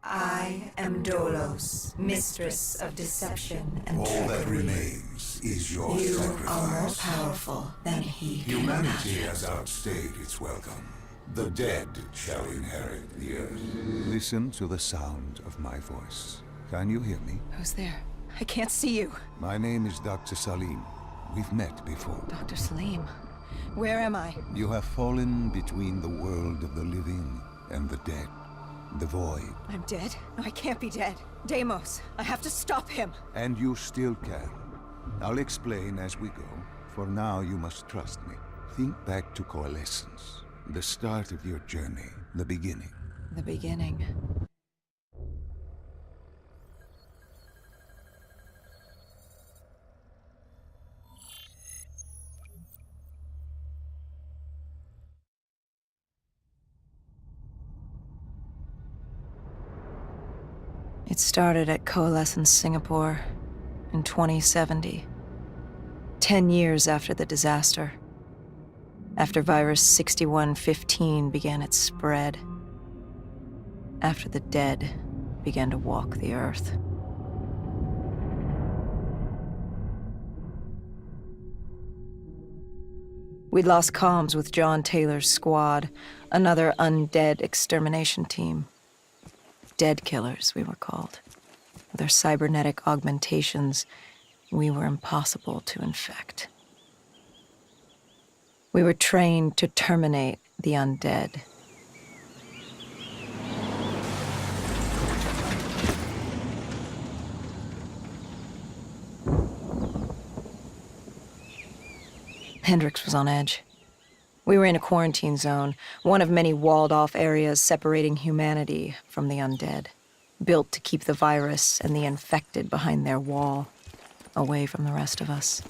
I am Dolos, mistress of deception and All that trickery. remains is your You sacrifice. are more powerful than he can Humanity imagine. has outstayed its welcome. The dead shall inherit the earth. Listen to the sound of my voice. Can you hear me? Who's there? I can't see you. My name is Dr. Salim. We've met before. Dr. Salim. Where am I? You have fallen between the world of the living and the dead. The void. I'm dead? No, I can't be dead. Deimos, I have to stop him. And you still can. I'll explain as we go. For now, you must trust me. Think back to Coalescence. The start of your journey. The beginning. The beginning. It started at Coalescence Singapore in 2070. 10 years after the disaster. After Virus 6115 began its spread. After the dead began to walk the Earth. We'd lost comms with John Taylor's squad, another undead extermination team. Dead killers, we were called. With our cybernetic augmentations, we were impossible to infect. We were trained to terminate the undead. Hendricks was on edge. We were in a quarantine zone, one of many walled-off areas separating humanity from the undead, built to keep the virus and the infected behind their wall, away from the rest of us.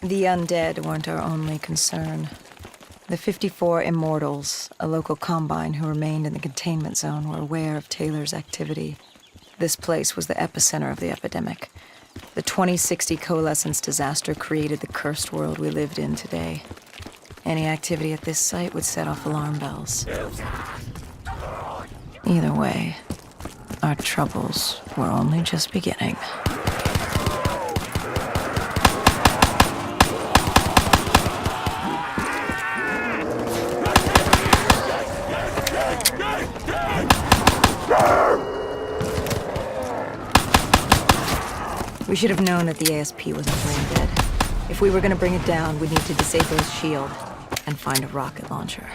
The undead weren't our only concern. The 54 Immortals, a local combine who remained in the containment zone, were aware of Taylor's activity. This place was the epicenter of the epidemic. The 2060 Coalescence disaster created the cursed world we lived in today. Any activity at this site would set off alarm bells. Either way, our troubles were only just beginning. We should have known that the ASP wasn't brain dead. If we were going to bring it down, we'd need to disable its shield and find a rocket launcher.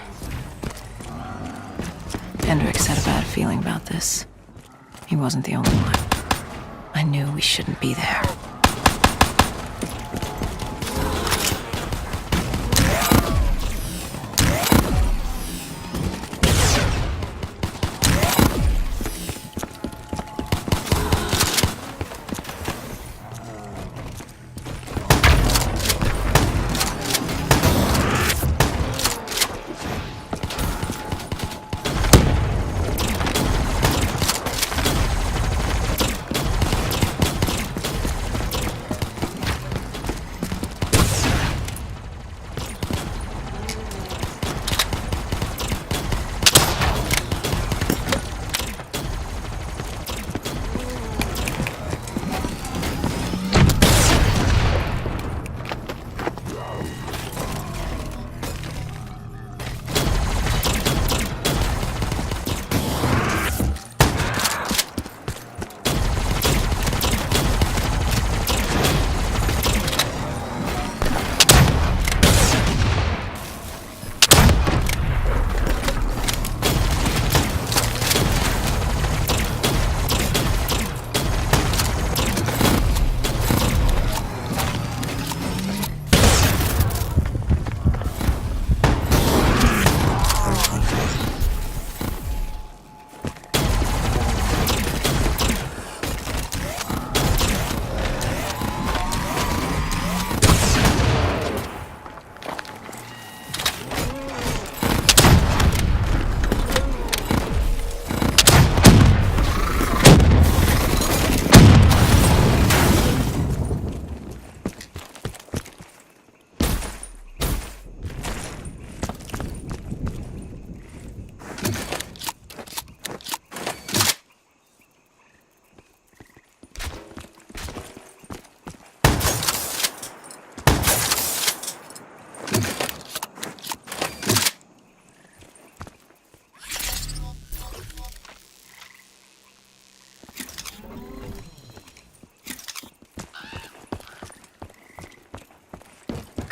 Hendricks had a bad feeling about this. He wasn't the only one. I knew we shouldn't be there.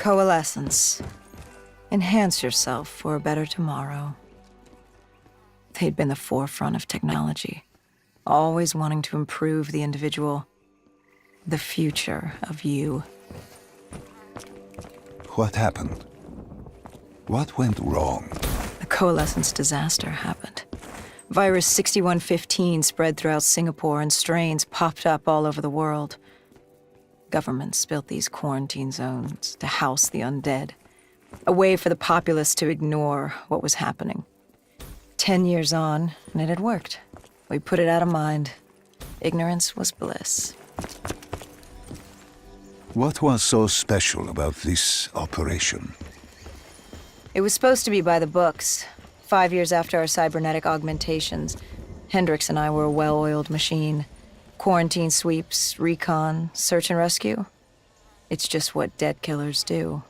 Coalescence. Enhance yourself for a better tomorrow. They'd been the forefront of technology, always wanting to improve the individual, the future of you. What happened? What went wrong? The Coalescence disaster happened. Virus 6115 spread throughout Singapore and strains popped up all over the world. Governments built these quarantine zones to house the undead, a way for the populace to ignore what was happening. 10 years on, and it had worked. We put it out of mind. Ignorance was bliss. What was so special about this operation? It was supposed to be by the books. 5 years after our cybernetic augmentations, Hendricks and I were a well-oiled machine. Quarantine sweeps, recon, search and rescue. It's just what dead killers do.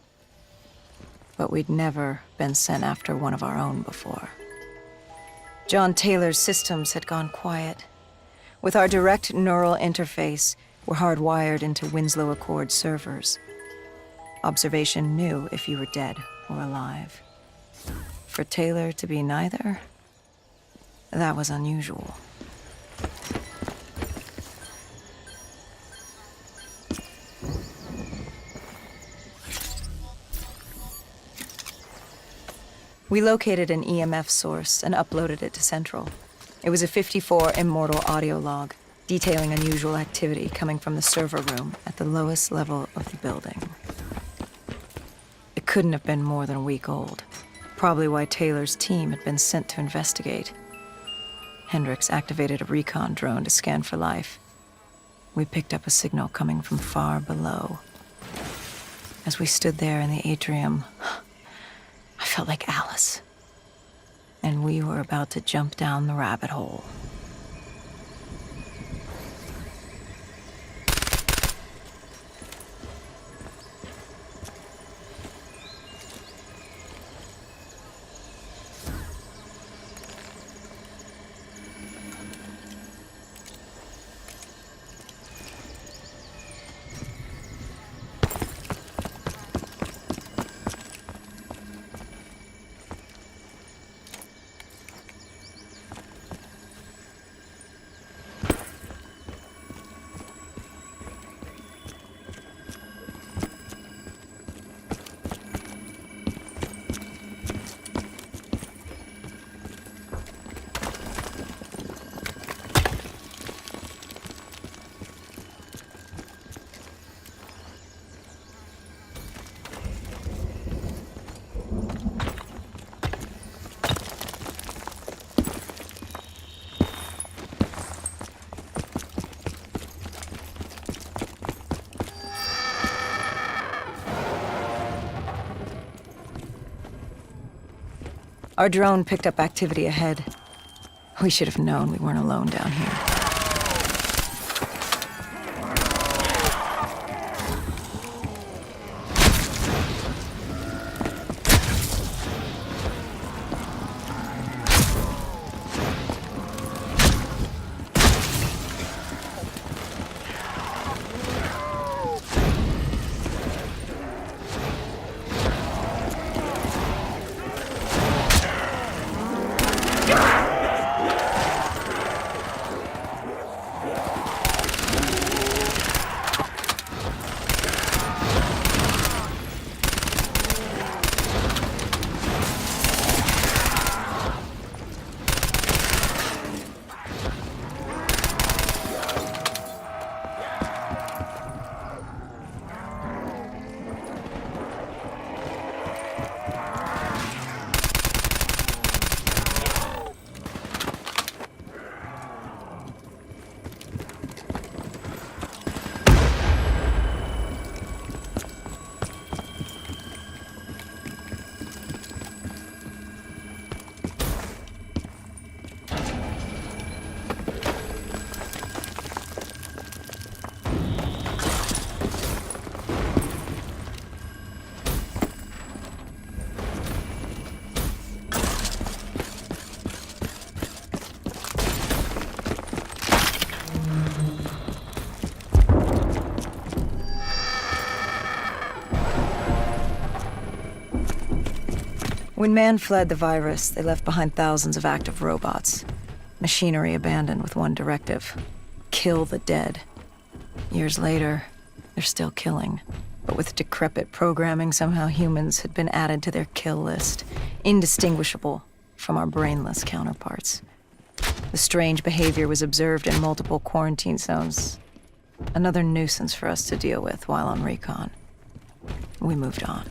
But we'd never been sent after one of our own before. John Taylor's systems had gone quiet. With our direct neural interface, we're hardwired into Winslow Accord servers. Observation knew if you were dead or alive. For Taylor to be neither, that was unusual. We located an EMF source and uploaded it to Central. It was a 54 immortal audio log, detailing unusual activity coming from the server room at the lowest level of the building. It couldn't have been more than a week old, probably why Taylor's team had been sent to investigate. Hendricks activated a recon drone to scan for life. We picked up a signal coming from far below. As we stood there in the atrium, I felt like Alice. And we were about to jump down the rabbit hole. Our drone picked up activity ahead. We should have known we weren't alone down here. When man fled the virus, they left behind thousands of active robots. Machinery abandoned with one directive: kill the dead. Years later, they're still killing. But with decrepit programming, somehow humans had been added to their kill list, indistinguishable from our brainless counterparts. The strange behavior was observed in multiple quarantine zones. Another nuisance for us to deal with while on recon. We moved on.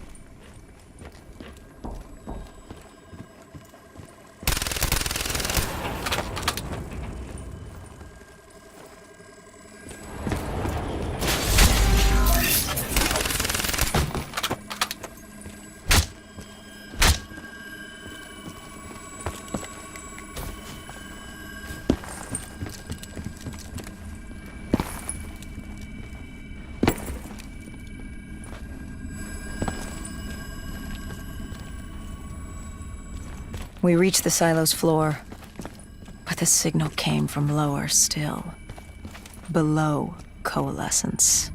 We reached the silo's floor, but the signal came from lower still. Below Coalescence.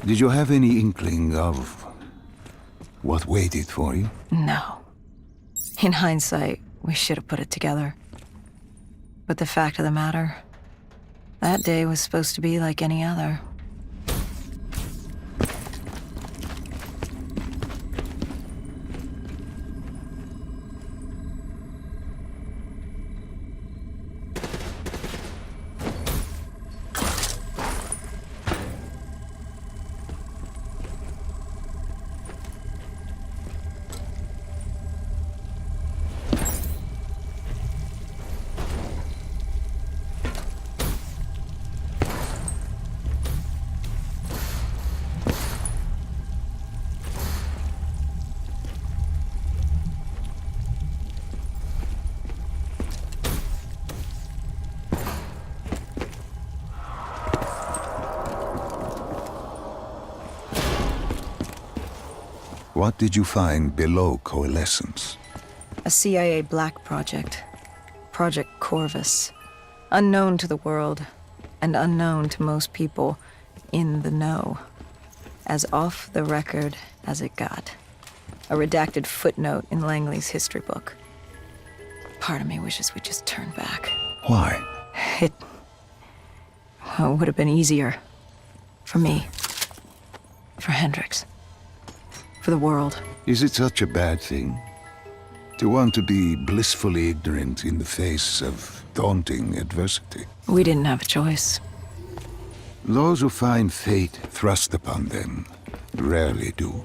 Did you have any inkling of what waited for you? No. In hindsight, we should have put it together. But the fact of the matter, that day was supposed to be like any other. What did you find below Coalescence? A CIA black project. Project Corvus. Unknown to the world, and unknown to most people in the know. As off the record as it got. A redacted footnote in Langley's history book. Part of me wishes we'd just turn back. Why? It would have been easier. For me. For Hendricks. For the world. Is it such a bad thing? To want to be blissfully ignorant in the face of daunting adversity? We didn't have a choice. Those who find fate thrust upon them rarely do.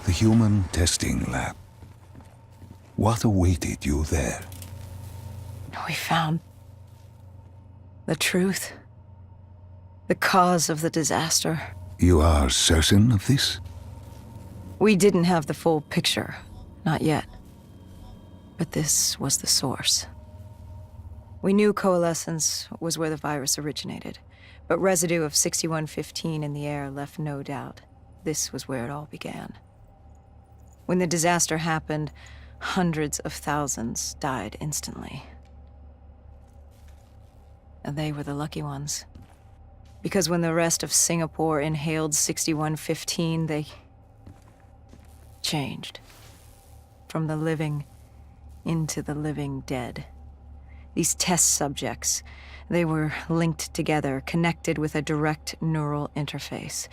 The human testing lab. What awaited you there? We found the truth. The cause of the disaster. You are certain of this? We didn't have the full picture. Not yet. But this was the source. We knew Coalescence was where the virus originated, but residue of 6115 in the air left no doubt. This was where it all began. When the disaster happened, Hundreds of thousands died instantly. And they were the lucky ones. Because when the rest of Singapore inhaled 6115, they changed. From the living into the living dead. These test subjects, they were linked together, connected with a direct neural interface.